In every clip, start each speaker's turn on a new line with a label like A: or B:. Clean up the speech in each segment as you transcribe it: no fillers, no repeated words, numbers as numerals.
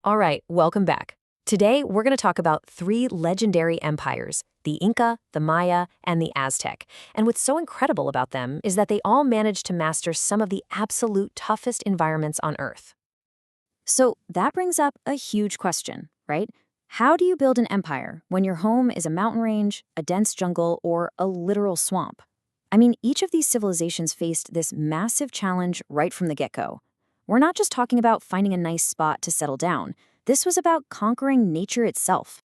A: All right, welcome back. Today, we're going to talk about three legendary empires, the Inca, the Maya, and the Aztec. And what's so incredible about them is that they all managed to master some of the absolute toughest environments on Earth.
B: So that brings up a huge question, right? How do you build an empire when your home is a mountain range, a dense jungle, or a literal swamp? I mean, each of these civilizations faced this massive challenge right from the get-go. We're not just talking about finding a nice spot to settle down. This was about conquering nature itself.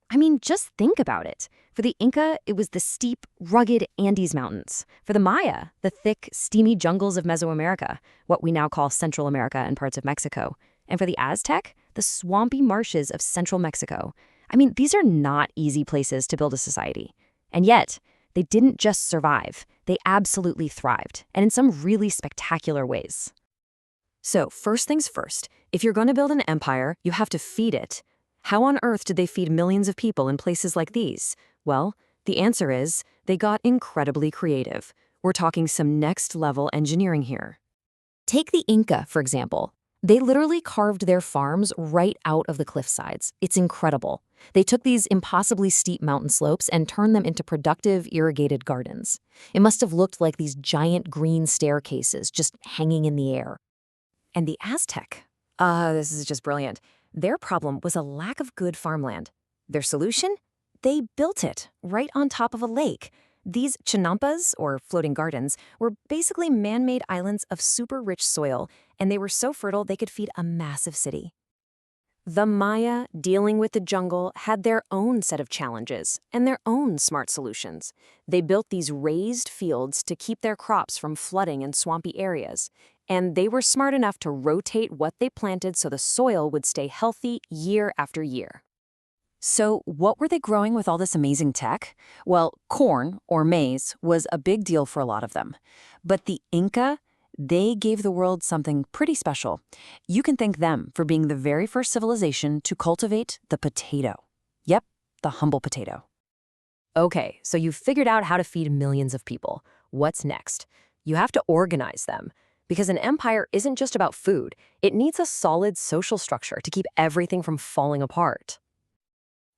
C: I mean, just think about it. For the Inca, it was the steep, rugged Andes Mountains. For the Maya, the thick, steamy jungles of Mesoamerica, what we now call Central America and parts of Mexico. And for the Aztec, the swampy marshes of central Mexico. I mean, these are not easy places to build a society. And yet, they didn't just survive, they absolutely thrived, and in some really spectacular ways.
A: So, first things first, if you're going to build an empire, you have to feed it. How on earth did they feed millions of people in places like these? Well, the answer is they got incredibly creative. We're talking some next-level engineering here. Take the Inca, for example. They literally carved their farms right out of the cliff sides. It's incredible. They took these impossibly steep mountain slopes and turned them into productive, irrigated gardens. It must have looked like these giant green staircases just hanging in the air. And the Aztec? This is just brilliant. Their problem was a lack of good farmland. Their solution? They built it right on top of a lake. These chinampas, or floating gardens, were basically man-made islands of super rich soil, and they were so fertile they could feed a massive city. The Maya, dealing with the jungle, had their own set of challenges and their own smart solutions. They built these raised fields to keep their crops from flooding in swampy areas, and they were smart enough to rotate what they planted so the soil would stay healthy year after year. So, what were they growing with all this amazing tech? Well, corn, or maize, was a big deal for a lot of them. But the Inca, they gave the world something pretty special. You can thank them for being the very first civilization to cultivate the potato. Yep, the humble potato. Okay, so you've figured out how to feed millions of people. What's next? You have to organize them. Because an empire isn't just about food, it needs a solid social structure to keep everything from falling apart.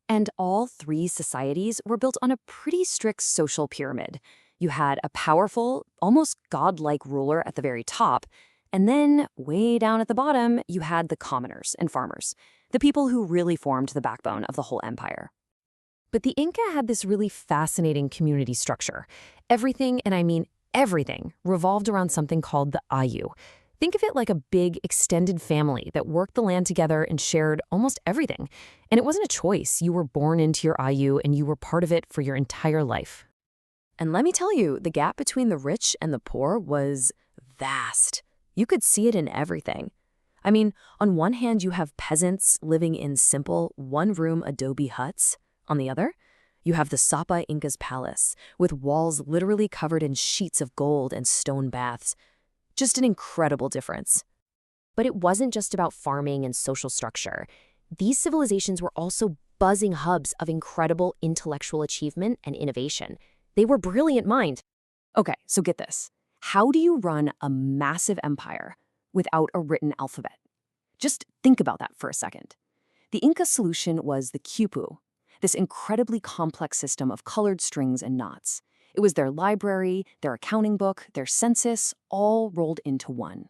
A: And all three societies were built on a pretty strict social pyramid. You had a powerful, almost godlike ruler at the very top, and then, way down at the bottom, you had the commoners and farmers, the people who really formed the backbone of the whole empire. But the Inca had this really fascinating community structure. Everything, and I mean everything, revolved around something called the Ayu. Think of it like a big, extended family that worked the land together and shared almost everything. And it wasn't a choice. You were born into your Ayu and you were part of it for your entire life. And let me tell you, the gap between the rich and the poor was vast. You could see it in everything. I mean, on one hand, you have peasants living in simple, one-room adobe huts. On the other, you have the Sapa Inca's palace, with walls literally covered in sheets of gold and stone baths. Just an incredible difference. But it wasn't just about farming and social structure. These civilizations were also buzzing hubs of incredible intellectual achievement and innovation. They were brilliant minds. Okay, so get this. How do you run a massive empire without a written alphabet? Just think about that for a second. The Inca solution was the quipu, this incredibly complex system of colored strings and knots. It was their library, their accounting book, their census, all rolled into one.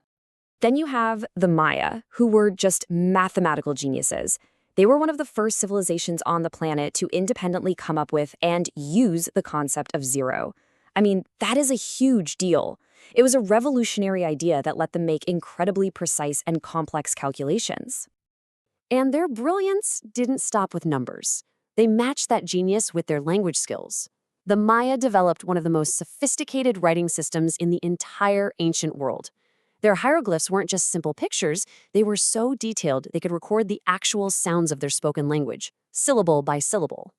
A: Then you have the Maya, who were just mathematical geniuses. They were one of the first civilizations on the planet to independently come up with and use the concept of zero. I mean, that is a huge deal. It was a revolutionary idea that let them make incredibly precise and complex calculations. And their brilliance didn't stop with numbers. They matched that genius with their language skills. The Maya developed one of the most sophisticated writing systems in the entire ancient world. Their hieroglyphs weren't just simple pictures, they were so detailed they could record the actual sounds of their spoken language, syllable by syllable.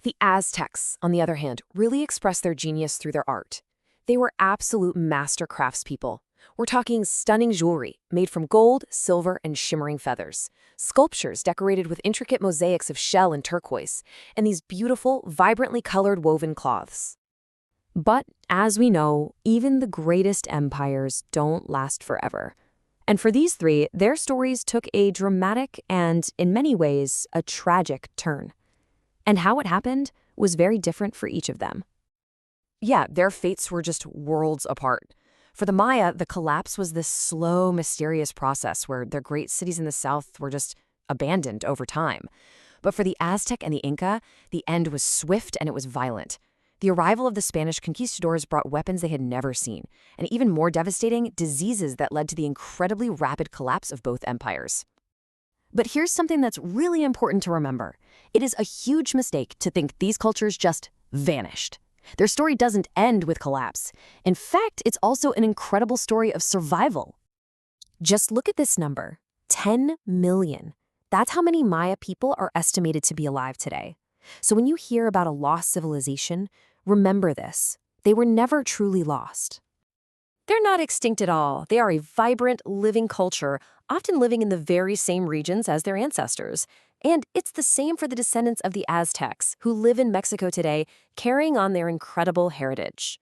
A: The Aztecs, on the other hand, really expressed their genius through their art. They were absolute master craftspeople. We're talking stunning jewelry made from gold, silver, and shimmering feathers, sculptures decorated with intricate mosaics of shell and turquoise, and these beautiful, vibrantly colored woven cloths. But, as we know, even the greatest empires don't last forever. And for these three, their stories took a dramatic and, in many ways, a tragic turn. And how it happened was very different for each of them. Yeah, their fates were just worlds apart. For the Maya, the collapse was this slow, mysterious process where their great cities in the south were just abandoned over time. But for the Aztec and the Inca, the end was swift and it was violent. The arrival of the Spanish conquistadors brought weapons they had never seen, and even more devastating, diseases that led to the incredibly rapid collapse of both empires. But here's something that's really important to remember. It is a huge mistake to think these cultures just vanished. Their story doesn't end with collapse. In fact, it's also an incredible story of survival. Just look at this number, 10 million. That's how many Maya people are estimated to be alive today. So when you hear about a lost civilization, remember this. They were never truly lost. They're not extinct at all. They are a vibrant, living culture, often living in the very same regions as their ancestors. And it's the same for the descendants of the Aztecs, who live in Mexico today, carrying on their incredible heritage.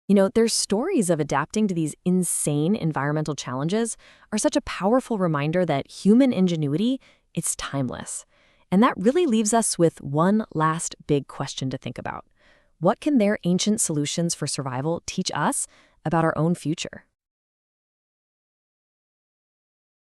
A: You know, their stories of adapting to these insane environmental challenges are such a powerful reminder that human ingenuity, it's timeless. And that really leaves us with one last big question to think about. What can their ancient solutions for survival teach us about our own future?